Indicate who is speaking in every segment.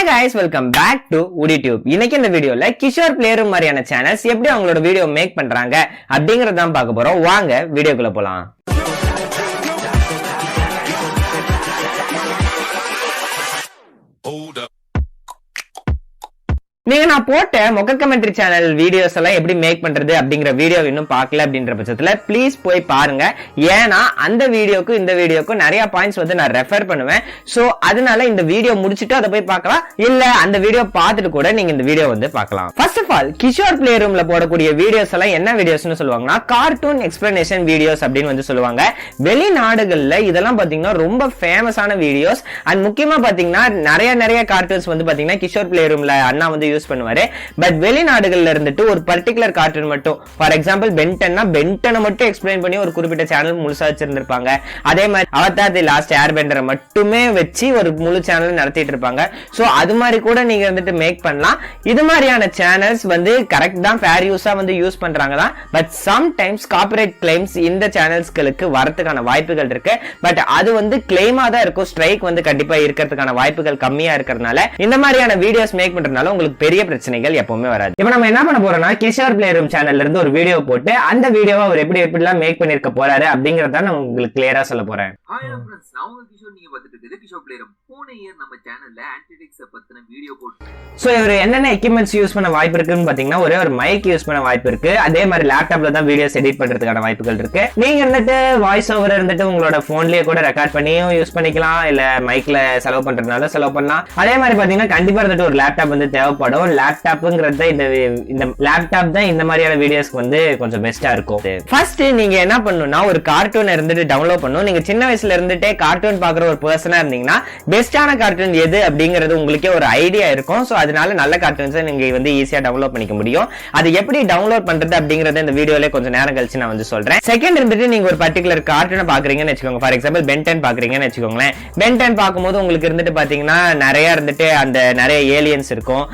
Speaker 1: Hi guys, welcome back to UdiTube. இன்னைக்கு இந்த வீடியோல கிஷோர் பிளேரூம் மாதிரியான சேனல்ஸ் எப்படி அவங்களோட வீடியோ மேக் பண்றாங்க அப்படிங்கறத தான் பார்க்க போறோம். வாங்க வீடியோக்குள்ள போலாம். நீங்க நான் போட்ட மொக்க கமெண்ட்ரி சேனல் வீடியோஸ் எல்லாம் எப்படி மேக் பண்றது அப்படிங்கிற வீடியோ இன்னும் பார்க்கல அப்படின்ற பட்சத்துல ப்ளீஸ் போய் பாருங்க. ஏன்னா அந்த வீடியோக்கு இந்த வீடியோக்கு நிறைய பாயிண்ட்ஸ் வந்து நான் ரெஃபர் பண்ணுவேன். சோ அதனால இந்த வீடியோ முடிச்சிட்டு அதை போய் பார்க்கலாம், இல்ல அந்த வீடியோ பார்த்துட்டு கூட நீங்க இந்த வீடியோ வந்து பார்க்கலாம். First of all Kishore play ரூம்ல போடக்கூடிய வீடியோஸ் எல்லாம் என்ன வீடியோஸ்னு சொல்லுவாங்கன்னா கார்ட்டூன் எக்ஸ்பிளனேஷன் வீடியோஸ் அப்படின்னு வந்து சொல்லுவாங்க. வெளிநாடுகள்ல இதெல்லாம் பாத்தீங்கன்னா ரொம்ப ஃபேமஸான வீடியோஸ். அண்ட் முக்கியமா பாத்தீங்கன்னா நிறைய கார்ட்டூன்ஸ் வந்து பாத்தீங்கன்னா கிஷோர் பிளே ரூம்ல அண்ணா வந்து யூஸ் பண்ணுவாரு. பட் வெளிநாடுகள்ல இருந்துட்டு ஒரு பர்டிகுலர் கார்ட்டூன் மட்டும், ஃபார் எக்ஸாம்பிள் பென்டன்னா பென்டனை மட்டும் எக்ஸ்பிளைன் பண்ணி ஒரு குறிப்பிட்ட சேனல் முழுசா வச்சிருந்திருப்பாங்க. அதே மாதிரி அவதார் தி லாஸ்ட் ஏர்பெண்டரை மட்டுமே வச்சு ஒரு முழு சேனல் நடத்திட்டு இருப்பாங்க. சோ அது மாதிரி கூட நீங்க வந்துட்டு மேக் பண்ணலாம். இது மாதிரியான சேனல்ஸ் வந்து கரெக்ட் தான், ஃபேர் யூஸா வந்து யூஸ் பண்றாங்க தான். பட் சம்டைம்ஸ் காப்பிரைட் கிளைம்ஸ் இந்த சேனல்ஸ்களுக்கு வரதுக்கான வாய்ப்புகள் இருக்கு. பட் அது வந்து கிளைமா தான் இருக்கும், ஸ்ட்ரைக் வந்து கண்டிப்பா இருக்கிறதுக்கான வாய்ப்புகள் கம்மியா இருக்கிறதுனால இந்த மாதிரியான வீடியோஸ் மேக் பண்றதுனால உங்களுக்கு பெரிய பிரச்சனைகள் எப்பவுமே வராது. இப்போ நம்ம என்ன பண்ண போறோம்னா கிஷோர் பிளே ரூம் சேனல்ல இருந்து ஒரு வீடியோ போட்டு அந்த வீடியோவை அவர் எப்படிலாம் மேக் பண்ணிருக்க போறாரு அப்படிங்கறத நான் உங்களுக்கு கிளியரா சொல்ல போறேன்.
Speaker 2: ஹாய் फ्रेंड्स, நான் உங்க கிஷோர். நீங்க பார்த்துட்டு இருக்கிறது கிஷோர் பிளே ரூம். போன இயர் நம்ம சேனல்ல ஆன்டிடிக்ஸ் பத்தின வீடியோ போட்டு
Speaker 1: சோ இவர் என்னென்ன எக்யூப்மெண்ட்ஸ் யூஸ் பண்ண வாய்ப்பு இருக்குன்னு பாத்தீங்கன்னா ஒரே ஒரு மைக் யூஸ் பண்ண வாய்ப்பு இருக்கு. அதே மாதிரி லேப்டாப்ல தான் வீடியோஸ் எடிட் பண்றதுக்கான வாய்ப்புகள் இருக்கு. நீங்க இருந்துட்டு வாய்ஸ் ஓவர் இருந்துட்டு உங்களோட போன்லயே கூட ரெக்கார்ட் பண்ணியும் யூஸ் பண்ணிக்கலாம், இல்ல மைக்ல செலவு பண்றதுனால செலவு பண்ணலாம். அதே மாதிரி பாத்தீங்கன்னா கண்டிப்பா இருந்துட்டு ஒரு லேப்டாப் வந்து தேவைப்படும். லேப்டாப்ங்கிறது இந்த லேப்டாப் தான் இந்த மாதிரியான வீடியோஸ்க்கு வந்து கொஞ்சம் பெஸ்டா இருக்கும். ஃபர்ஸ்ட் நீங்க என்ன பண்ணணும்னா ஒரு கார்ட்டூன் இருந்துட்டு டவுன்லோட் பண்ணணும். நீங்க சின்ன வயசுல இருந்துட்டே கார்ட்டூன் பாக்குற ஒரு பர்சனா இருந்தீங்கன்னா பெஸ்டான கார்ட்டூன் எது அப்படிங்கிறது உங்களுக்கே ஒரு ஐடியா இருக்கும். சோ அதனால நல்ல கார்ட்டூன்ஸை நீங்க வந்து ஈஸியா டவுன்லோட் பண்ணிக்க முடியும். அது எப்படி டவுன்லோட் பண்றது அப்படிங்கறத இந்த வீடியோல கொஞ்சம் நேரம் கழிச்சு நான் வந்து சொல்றேன். செகண்ட் இருந்துட்டு நீங்க ஒரு பர்டிகுலர் கார்ட்டூனை பாக்குறீங்கன்னு வச்சுக்கோங்க. ஃபார் எக்ஸாம்பிள் பென்டன் பாக்குறீங்கன்னு வச்சுக்கோங்களேன். பென்டன் பார்க்கும்போது உங்களுக்கு இருந்துட்டு பாத்தீங்கன்னா நிறைய இருந்துட்டு அந்த நிறைய ஏலியன்ஸ் இருக்கும்,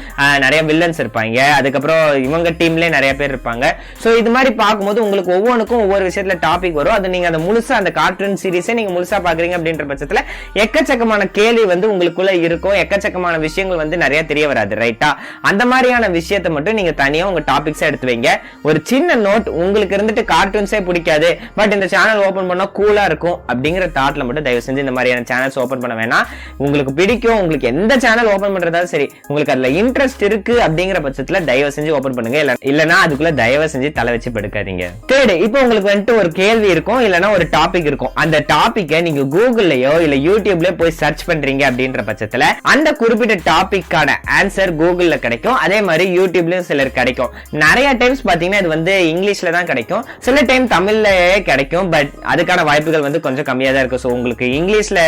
Speaker 1: நிறைய வில்லன்ஸ் இருப்பாங்க, அதுக்கப்புறம் இவங்க டீம்லயே நிறைய பேர் இருப்பாங்க. சோ இது மாதிரி பார்க்கும்போது உங்களுக்கு ஒவ்வொன்றுக்கும் ஒவ்வொரு விஷயத்துல டாபிக் வரும். அது நீங்க அந்த முழுசா அந்த கார்ட்டூன் சீரிஸை நீங்க முழுசா பாக்குறீங்க அப்படின்ற பட்சத்துல எக்கச்சக்கமான கேள்வி வந்து உங்களுக்குள்ள இருக்கும், எக்கச்சக்கமான விஷயங்கள் வந்து நிறைய தெரிய வராது, ரைட்டா? அந்த மாதிரியான விஷயத்தை மட்டும் நீங்க தனியா உங்க டாபிக்ஸா எடுத்து வைங்க. ஒரு சின்ன நோட், உங்களுக்கு இருந்துட்டு கார்ட்டூன்ஸே பிடிக்காது பட் இந்த சேனல் ஓபன் பண்ணா கூலா இருக்கும் அப்படிங்கிற தாட்ல மட்டும் தயவு செஞ்சு இந்த மாதிரியான சேனல்ஸ் ஓபன் பண்ண வேணாம். உங்களுக்கு பிடிக்கும், உங்களுக்கு எந்த சேனல் ஓபன் பண்றதாலும் சரி, உங்களுக்கு அதுல இன்ட்ரெஸ்ட் இருக்கு அப்படிங்கிற பட்சத்துல தயவு செஞ்சு ஓபன் பண்ணுங்க. இல்லனா அதுக்குள்ள தயவு செஞ்சு தலை வச்சு படுக்காதீங்க. தேர்ட், இப்போ உங்களுக்கு வந்துட்டு ஒரு கேள்வி இருக்கும், இல்லனா ஒரு டாபிக் இருக்கும். அந்த டாபிக்கை நீங்க கூகுள்லயோ இல்ல யூடியூப்லயோ போய் சர்ச் பண்றீங்க அப்படின்ற பட்சத்துல அந்த குறிப்பிட்ட டாபிக்கான ஆன்சர் கூகுள்ல கிடைக்கும். அதே மாதிரி யூடியூப்லயும் சிலர் கிடைக்கும். நிறைய டைம்ஸ் பாத்தீங்கன்னா இது வந்து இங்கிலீஷ்ல தான் கிடைக்கும், சில டைம் தமிழ்லயே கிடைக்கும். பட் அதுக்கான வாய்ப்புகள் வந்து கொஞ்சம் கம்மியா தான் இருக்கும். சோ உங்களுக்கு இங்கிலீஷ்ல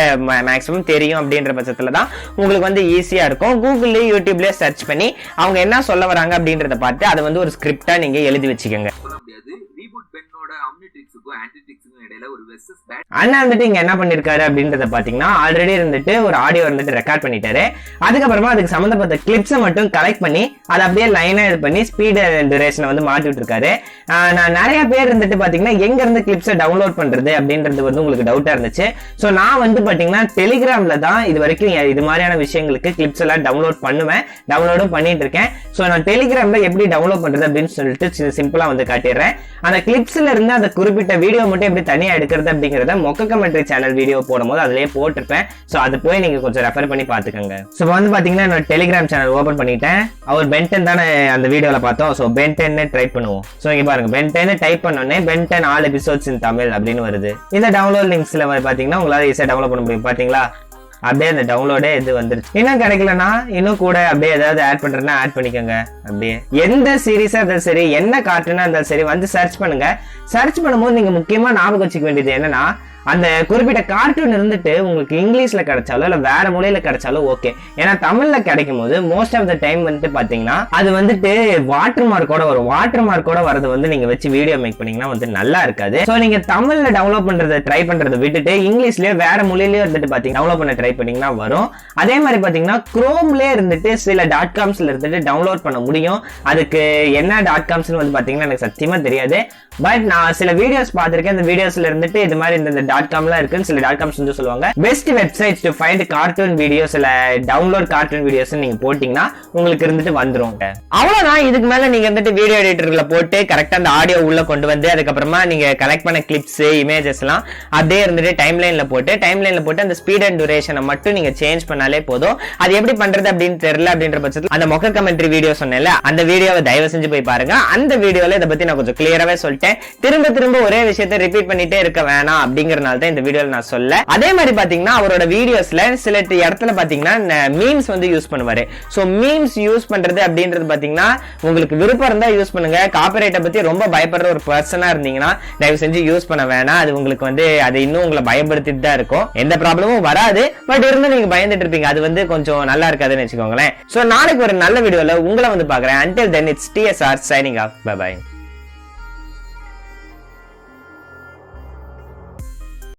Speaker 1: மேக்ஸிமம் தெரியும் அப்படின்ற பட்சத்துல தான் உங்களுக்கு வந்து ஈஸியா இருக்கும். கூகுள்லயே யூடியூப்லயே சர்ச் பண்ணி அவங்க என்ன சொல்ல வராங்க அப்படின்றத பார்த்து அதை வந்து ஒரு ஸ்கிரிப்டா நீங்க எழுதி வச்சுக்கோங்க. அண்ணா வந்துட்டு இங்க என்ன பண்ணிருக்காரு அப்படின்றத பாத்தீங்கன்னா ஆல்ரெடி இருந்துட்டு ஒரு ஆடியோ வந்துட்டு ரெக்கார்ட் பண்ணிட்டாரு. அதுக்கப்புறமா அதுக்கு சம்பந்தப்பட்ட கிளிப்ஸை மட்டும் கலெக்ட் பண்ணி அதை அப்படியே லைனா இது பண்ணி ஸ்பீட் டியூரேஷனை வந்து மாற்றி விட்டுருக்காரு. நான் நிறைய பேர் இருந்துட்டு பாத்தீங்கன்னா எங்க இருந்து கிளிப்ஸை டவுன்லோட் பண்றது அப்படின்றது வந்து உங்களுக்கு டவுட்டா இருந்துச்சு. சோ நான் வந்து பாத்தீங்கன்னா டெலிகிராம்ல தான் இது வரைக்கும் இது மாதிரியான விஷயங்களுக்கு கிளிப்ஸ் எல்லாம் டவுன்லோட் பண்ணுவேன், டவுன்லோடும் பண்ணிட்டு இருக்கேன். சோ நான் டெலிகிராம்ல எப்படி டவுன்லோட் பண்றது அப்படின்னு சொல்லிட்டு சிம்பிளா வந்து காட்டிடுறேன். அந்த கிளிப்ஸ்ல இருந்து அந்த குறிப்பிட்ட வீடியோ மட்டும் எப்படி தனியா எடுக்கிறது அப்படிங்கறத மொக்க கமெண்ட்ரி சேனல் வீடியோ போடும்போது அதுலயே போட்டிருப்பேன். சோ அது போய் நீங்க கொஞ்சம் ரெஃபர் பண்ணி பாத்துக்கோங்க. சோ வந்து பாத்தீங்கன்னா என்னோட டெலிகிராம் சேனல் ஓபன் பண்ணிட்டேன். அவர் பென்டன் தானே அந்த வீடியோல பார்த்தோம். சோ பென்டன் டைப் பண்ணுவோம். சோ இங்க பாருங்க, பென்டன் டைப் பண்ணோடனே பென்டன் ஆல் எபிசோட்ஸ் இன் தமிழ் அப்படின்னு வருது. இந்த டவுன்லோட் லிங்க்ஸ்ல பாத்தீங்கன்னா உங்களால ஈஸியா டவுன்லோட் பண்ண முடியும். பாத்தீங்களா, அப்படியே அந்த டவுன்லோடே இது வந்துருச்சு. இன்னும் கிடைக்கலன்னா இன்னும் கூட அப்படியே ஏதாவது ஆட் பண்றேன்னா ஆட் பண்ணிக்கோங்க. அப்படியே எந்த சீரீஸா இருந்தாலும் சரி, என்ன கார்ட்டூனா இருந்தாலும் சரி வந்து சர்ச் பண்ணுங்க. சர்ச் பண்ணும்போது நீங்க முக்கியமா ஞாபகம் வச்சுக்க வேண்டியது என்னன்னா, அந்த குறிப்பிட்ட கார்ட்டூன் இருந்துட்டு உங்களுக்கு இங்கிலீஷ்ல கிடைச்சாலோ இல்ல வேற மொழியில கிடைச்சாலும் ஓகே. ஏன்னா தமிழ்ல கிடைக்கும் போது மோஸ்ட் ஆஃப் த டைம் வந்துட்டு பாத்தீங்கன்னா அது வந்துட்டு வாட்டர் மார்க்கோட வரும். வாட்டர் மார்க்கோட வரது வந்து நீங்க வச்சு வீடியோ மேக் பண்ணீங்கன்னா வந்து நல்லா இருக்காது. சோ நீங்க தமிழ்ல டவுன்லோட் பண்றதை ட்ரை பண்றதை விட்டுட்டு இங்கிலீஷ்லயோ வேற மொழியிலயோ இருந்துட்டு பாத்தீங்கன்னா டவுன்லோட் பண்ண ட்ரை பண்ணீங்கன்னா வரும். அதே மாதிரி பாத்தீங்கன்னா குரோம்லயே இருந்துட்டு சில .comsல இருந்துட்டு டவுன்லோட் பண்ண முடியும். அதுக்கு என்ன .comsனு வந்து பாத்தீங்கன்னா எனக்கு சத்தியமா தெரியாது. பட் நான் சில வீடியோஸ் பார்த்திருக்கேன். இந்த வீடியோஸ்ல இருந்துட்டு இது மாதிரி இந்த .comலாம் இருக்கு, சில .coms வந்து சொல்லுவாங்க. Best websites to find cartoon videos இல்ல டவுன்லோட் கார்ட்டூன் வீடியோஸ் நீங்க போட்டீங்கன்னா உங்களுக்கு இருந்துட்டு வந்துரும். அவ்வளவுதான். இதுக்கு மேல நீங்க வந்துட்டு வீடியோ எடிட்டர்ல போட்டு கரெக்டா அந்த ஆடியோ உள்ள கொண்டு வந்து அதுக்கப்புறமா நீங்க கலெக்ட் பண்ண கிளிப்ஸ் இமேஜஸ் எல்லாம் அப்படியே இருந்துட்டு டைம்லைன்ல போட்டு அந்த ஸ்பீட் அண்ட் டியூரேஷனை மட்டும் நீங்க சேஞ்ச் பண்ணாலே போதும். அது எப்படி பண்றது அப்படின்னு தெரியல அப்படின்ற பட்சத்தில் அந்த மொக்க கமெண்ட்ரி வீடியோ சொன்னேன்ல, அந்த வீடியோவை தயவு செஞ்சு போய் பாருங்க. அந்த வீடியோல இதை பத்தி நான் கொஞ்சம் கிளியராவே சொல்லிட்டேன். திரும்ப ஒரே விஷயத்தை ரிப்பீட் பண்ணிட்டே இருக்க வேணாம் அப்படிங்கறனால தான் இந்த வீடியோல நான் சொல்ல. அதே மாதிரி பாத்தீங்கன்னா அவரோட வீடியோஸ்ல சில இடத்துல பாத்தீங்கன்னா மீம்ஸ் வந்து யூஸ் பண்ணுவாரு. சோ மீம்ஸ் யூஸ் பண்றது அப்படின்றது பாத்தீங்கன்னா உங்களுக்கு விருப்பம் இருந்தா யூஸ் பண்ணுங்க. காப்பிரைட்டை பத்தி ரொம்ப பயப்படுற ஒரு பர்சனா இருந்தீங்கன்னா தயவு செஞ்சு யூஸ் பண்ண வேணாம். அது உங்களுக்கு வந்து அது இன்னும் உங்களை பயப்படுத்திட்டு தான் இருக்கும். எந்த ப்ராப்ளமும் வராது, பட் இருந்து நீங்க பயந்துட்டு இருப்பீங்க. அது வந்து கொஞ்சம் நல்லா இருக்காதுன்னு வச்சுக்கோங்களேன். சோ நாளைக்கு ஒரு நல்ல வீடியோல உங்களை வந்து பாக்குறேன். Until then, it's TSR signing off. Bye bye.